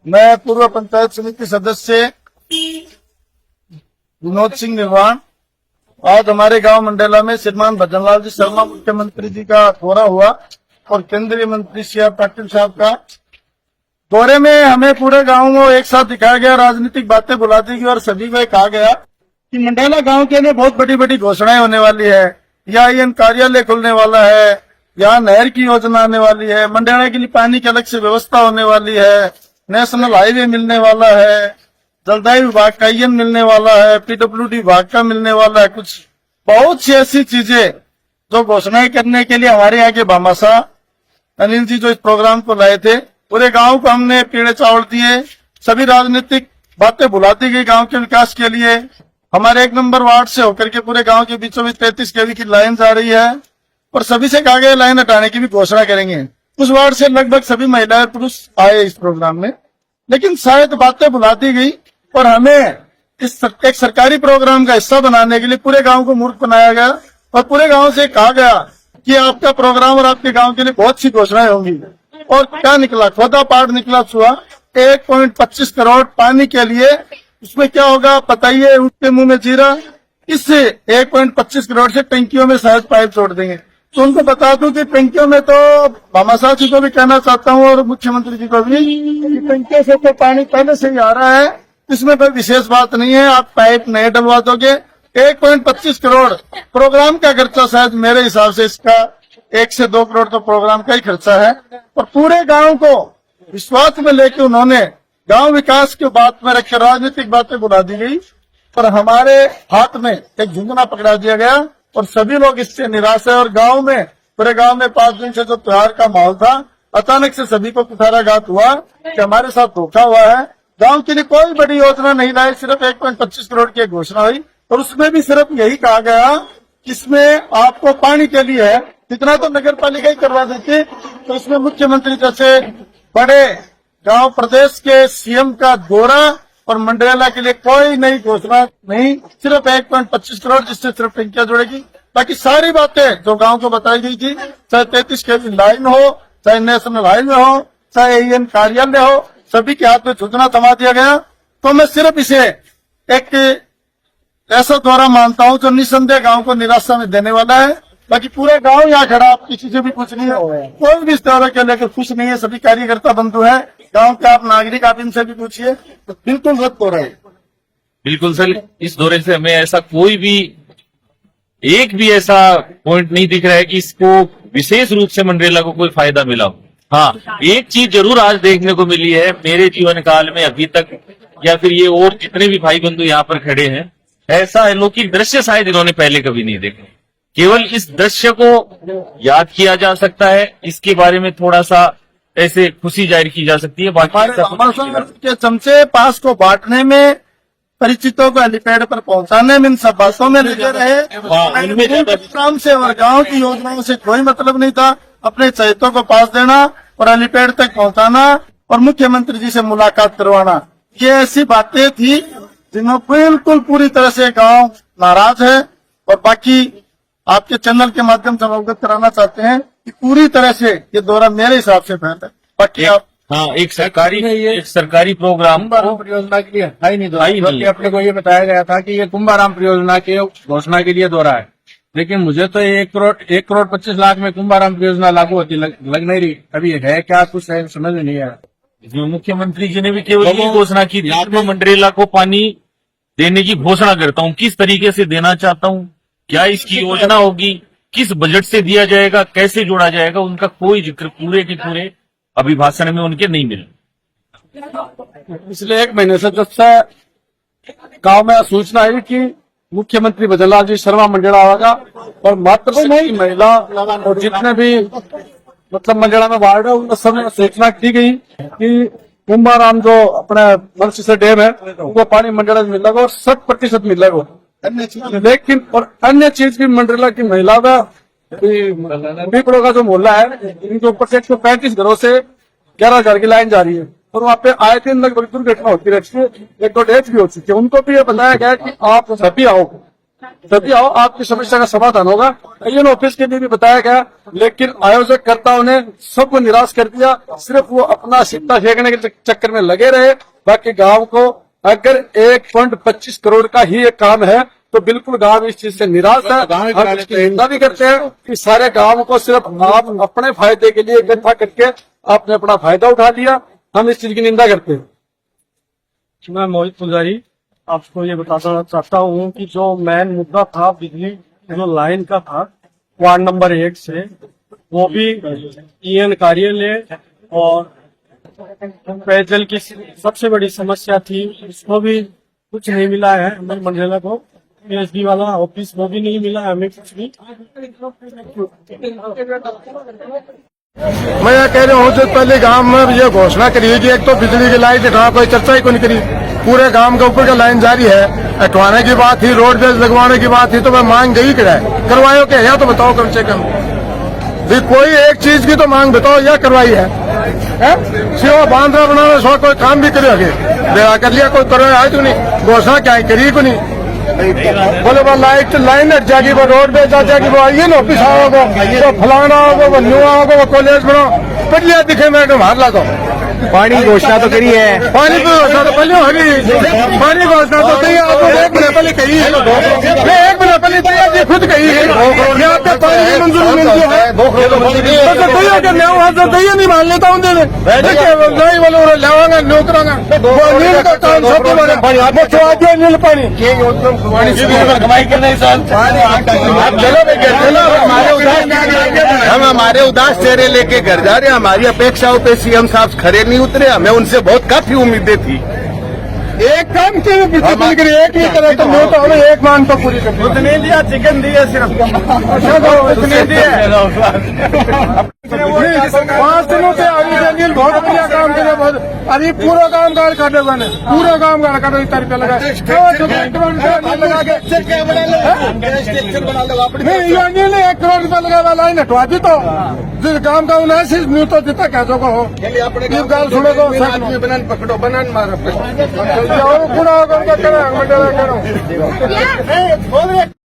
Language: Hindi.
मैं पूर्व पंचायत समिति सदस्य विनोद सिंह निर्वाण। आज हमारे गांव मंडेला में श्रीमान भजनलाल जी शर्मा मुख्यमंत्री जी का दौरा हुआ और केंद्रीय मंत्री सी आर पाटिल साहब का दौरे में हमें पूरे गांव को एक साथ दिखाया गया, राजनीतिक बातें बुला दी गई और सभी को कहा गया कि मंडेला गांव के लिए बहुत बड़ी बड़ी घोषणाएं होने वाली है। या इन कार्यालय खुलने वाला है, यहाँ नहर की योजना आने वाली है, मंडेला के लिए पानी की अलग से व्यवस्था होने वाली है, नेशनल हाईवे मिलने वाला है, जलदाय विभाग का IN मिलने वाला है, PWD विभाग का मिलने वाला है। कुछ बहुत सी ऐसी चीजें जो घोषणाएं करने के लिए हमारे यहाँ के भामाशाह अनिल जी जो इस प्रोग्राम को लाए थे, पूरे गांव को हमने पीड़े चावल दिए। सभी राजनीतिक बातें भुलाती गई गांव के विकास के लिए। हमारे 1 नंबर वार्ड से होकर के पूरे गांव के बीचों बीच 33 kV की लाइन जा रही है और सभी से कहा गया लाइन हटाने की भी घोषणा करेंगे। उस वार्ड से लगभग सभी महिलाएं पुरुष आए इस प्रोग्राम में, लेकिन शायद बातें भुलाती गई और हमें इस एक सरकारी प्रोग्राम का हिस्सा बनाने के लिए पूरे गांव को मूर्ख बनाया गया और पूरे गांव से कहा गया कि आपका प्रोग्राम और आपके गांव के लिए बहुत सी घोषणाएं होंगी। और क्या निकला? खोदा पाठ निकला हुआ 1.25 करोड़ पानी के लिए। उसमें क्या होगा बताइए? उसके मुंह में जीरा। इससे 1.25 करोड़ से टंकियों में शायद पाइप जोड़ देंगे। तो उनको बता दूं कि टंकियों में तो भामाशाह जी को भी कहना चाहता हूं और मुख्यमंत्री जी को भी कि टंकियों से तो पानी पहले से ही आ रहा है, इसमें कोई विशेष बात नहीं है। आप पाइप नहीं डलवा दोगे। 1.25 करोड़ प्रोग्राम का खर्चा, शायद मेरे हिसाब से इसका 1 से 2 करोड़ तो प्रोग्राम का ही खर्चा है। और पूरे गांव को विश्वास में लेके उन्होंने गांव विकास की बात में रखकर राजनीतिक बातें बुला दी गई और हमारे हाथ में एक झुंझुना पकड़ा दिया गया और सभी लोग इससे निराश है। और गांव में, पूरे गांव में 5 दिन से जो त्योहार का माहौल था, अचानक से सभी को कुठाराघात हुआ कि हमारे साथ धोखा हुआ है। गांव के लिए कोई बड़ी योजना नहीं लाई, सिर्फ 1.25 करोड़ की घोषणा हुई और उसमें भी सिर्फ यही कहा गया कि इसमें आपको पानी के लिए है, इतना तो नगर पालिका ही करवा देती। तो इसमें मुख्यमंत्री जैसे बड़े गांव प्रदेश के CM का दौरा और मंडेला के लिए कोई नई घोषणा नहीं, सिर्फ 1.25 करोड़ जिससे सिर्फ टंकियां जुड़ेगी। बाकी सारी बातें जो गांव को बताई गई थी, चाहे 33 kV लाइन हो, चाहे नेशनल हाईवे हो, चाहे IN कार्यालय हो, सभी के हाथ में झुंझुना थमा दिया गया। तो मैं सिर्फ इसे एक ऐसा दौरा मानता हूं जो निसंदेह गांव को निराशा में देने वाला है। बाकी पूरे गांव यहाँ खड़ा, आप किसी से भी पूछ नहीं है, कोई भी इस दौरे के लेकर खुश नहीं है। सभी कार्यकर्ता बंधु हैं गांव के, आप नागरिक, आप इनसे भी पूछिए, तो बिल्कुल रद्द हो रहा है। बिल्कुल सर, इस दौरे से हमें ऐसा कोई भी एक भी ऐसा पॉइंट नहीं दिख रहा है कि इसको विशेष रूप से मंडेला को कोई फायदा मिला हो। हाँ, एक चीज जरूर आज देखने को मिली है मेरे जीवन काल में अभी तक, या फिर ये और जितने भी भाई बंधु यहाँ पर खड़े हैं, ऐसा अलौकिक दृश्य शायद इन्होंने पहले कभी नहीं देखा। केवल इस दृश्य को याद किया जा सकता है, इसके बारे में थोड़ा सा ऐसे खुशी जाहिर की जा सकती है। बाकी के चमचे पास को बांटने में, परिचितों को हेलीपैड पर पहुंचाने में, इन सब बातों में लगे रहे। काम से और गांव की योजनाओं से कोई मतलब नहीं था। अपने चहेतों को पास देना और हेलीपैड तक पहुंचाना और मुख्यमंत्री जी से मुलाकात करवाना, ये ऐसी बातें थी जिन्हों बिल्कुल पूरी तरह से गांव नाराज है। और बाकी आपके चैनल के माध्यम से अवगत कराना चाहते हैं कि पूरी तरह से ये दौरा मेरे हिसाब से फैला है। बाकी आप एक सरकारी प्रोग्राम परियोजना के लिए नहीं, अपने को ये बताया गया था कि ये कुंभाराम परियोजना के घोषणा के लिए दौरा है, लेकिन मुझे तो 1 करोड़ 25 लाख में कुंभाराम परियोजना लागू होती लग नहीं रही। अभी है क्या, कुछ समझ में नहीं आया। इसमें मुख्यमंत्री जी ने भी केवल ये घोषणा की, मैं मंडेला को पानी देने की घोषणा करता हूँ, किस तरीके से देना चाहता हूँ, क्या इसकी योजना होगी, किस बजट से दिया जाएगा, कैसे जोड़ा जाएगा, उनका कोई जिक्र पूरे के पूरे अभिभाषण में उनके नहीं मिला। पिछले 1 महीने से जब से गांव में सूचना आई कि मुख्यमंत्री भजनलाल जी शर्मा मंडेला आएगा और मात्र महिला और जितने भी मतलब मंडेला में वार्ड है उन सब सूचना की गई कि कुंभाराम जो अपने मत्स्य से डैम है उनको पानी मंडेला में मिलेगा और 60% मिलेगा। लेकिन और अन्य चीज भी मंडेला की महिला का जो मोहल्ला है, इनके ऊपर से 135 घरों से 11,000 की लाइन जा रही है और वहाँ पे आए दिन लगभग दुर्घटना होती रहती है, 1-2 डेथ भी हो चुकी है। उनको भी ये बताया गया कि आप सभी आओ, तभी आओ, आपकी समस्या का समाधान होगा। इन ऑफिस के लिए भी बताया गया, लेकिन आयोजक कर्ताओं ने सबको निराश कर दिया। सिर्फ वो अपना सिक्का फेंकने के चक्कर में लगे रहे। बाकी गांव को अगर 1.25 करोड़ का ही एक काम है तो बिल्कुल गांव इस चीज से निराश है। हम इसकी निंदा भी करते हैं कि सारे गांव को सिर्फ आप अपने फायदे के लिए इकट्ठा करके आपने अपना फायदा उठा लिया। हम इस चीज की निंदा करते हैं। मैं मोहित पुजारी आपको ये बताना चाहता हूँ कि जो मेन मुद्दा था बिजली जो लाइन का था वार्ड नंबर 1 से, वो भी ईएन कार्यालय और पेयजल की सबसे बड़ी समस्या थी, उसको भी कुछ नहीं मिला है। हमें मंडला को पीएचडी वाला ऑफिस वो भी नहीं मिला हमें कुछ भी। मैं यह कह रहा हूँ जो पहले गांव में ये घोषणा करी है कि एक तो बिजली की लाइन हटाना, कोई चर्चा ही कोई नहीं करी। पूरे गांव के ऊपर का लाइन जारी है, हटवाने की बात थी, रोड बेस लगवाने की बात थी, तो मैं मांग गई करवायो क्या या तो बताओ कम से कम भी कोई एक चीज की तो मांग बताओ या करवाई है? सिवा बांधरा बनाना सो कोई काम भी करोगे बेड़ा कर लिया, कोई करो आए तो नहीं, घोषणा क्या करी को नहीं। बोले वो लाइन हट जाएगी, वो रोड पे जा जाएगी, वो आइए ना ऑफिस आओगे, वो फलाना होगा, वो न्यू आओगे, वो कॉलेज बनाओ, पढ़िया दिखे मैडम हार ला दो। पानी की घोषणा तो करी है, पानी की घोषणा तो पहले हरी, पानी घोषणा तो कही आपको 1 महीने पहले कही है, 1 महीने पहले तो खुद कही है यहाँ पे पानी की मंजूरी मिलती है तो कहिए कि मैं वहां से कहिए नहीं मान लेता हूँ नहीं बोलो लावांगा न्यू करांगा वो नील का काम सबसे बड़ा वो छुआ दिया नील पानी कमाई करने हम हमारे उदास चेहरे लेके घर जा रहे हैं। हमारी अपेक्षाओं पे सीएम साहब खरे नहीं उतरे। हमें उनसे बहुत काफी उम्मीदें थी। एक काम की भी पूरी करी, एक ही करे तो मैं तो हमें एक मांग तो पूरी कर उतने दिया, चिकन दिया सिर्फ इतने दिए 5 दिनों से अभी बहुत बढ़िया काम करे, बहुत अरे पूरा काम गाड़ काटे बने, पूरा काम गाड़ काटे इस तरीके लगा नहीं 1 करोड़ रुपया लगा लाइन हटवा दी तो जिस काम का 79 न्यू तो जितना कैसों को हो गाल सुनो तो बनान पकड़ो बनान मारो पूरा करो